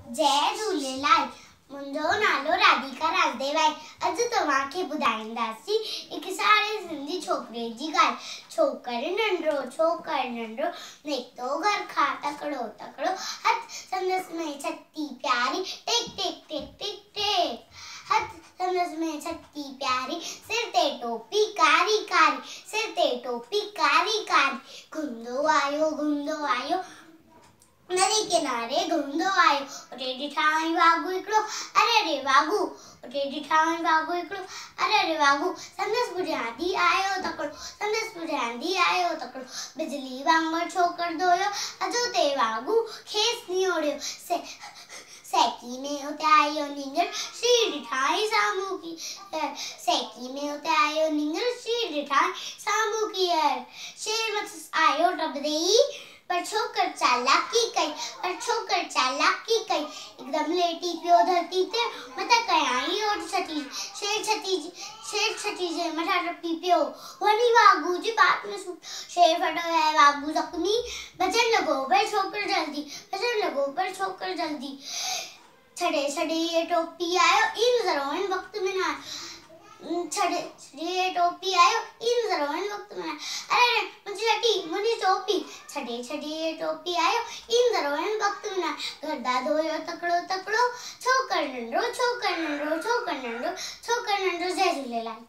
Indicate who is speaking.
Speaker 1: जय झूलेलाल। मुंहिंजो नालो राधिका राजदेव आहे। अॼु तव्हांखे ॿुधाईंदासीं हिकु सारे सिंधी छोकिरे जी ॻाल्हि। छोकिरो नंढो निकितो घर खां तकड़ो हथ संदसि में छती प्यारी टेक टेक टेक टेक टेक। हथ संदसि में छती प्यारी, सिर ते टोपी कारी कारी, सिर ते टोपी कारी कारी। घुमंदो आयो नदी किनारे घुमंदो आयो। उते ॾिठाई वागू हिकिड़ो, अरे रे वागू। उते ॾिठाई वागू हिकिड़ो, अरे रे वागू। संदसि पुॼांदी आयो तकड़ो, बिजली वांगुरु छोकिरो हुयो। अजो ते वागू खेसि निहोड़ियो। सैकी में उते आयो नींगर, श्री ॾिठाई साम्हूं की। सैकी में उते आयो नींगर, श्री ॾिठाई साम्हूं की। शेर मथि आयो टपदई, पर छोकर चालाकी कई। एकदम लेटी पियो धरती ते, मथां कयाई ओठ छटी। शेर छटी जे मथां टपी पियो। वञी वागू जी बात में शेर फटो है वागू जख्मी। बचण लॻो पर छोकर जल्दी। ये टोपी आयो इन ज़रोइन वक्त में ना। ये टोपी आयो इन ज़रोइन वक्त में ना। अरे मुझी टोपी। ये टोपी आयो इन ज़रोइन वक्त में ना। गर्दा धोयो तकड़ो, छोकर नंढो। जय झूलेलाल।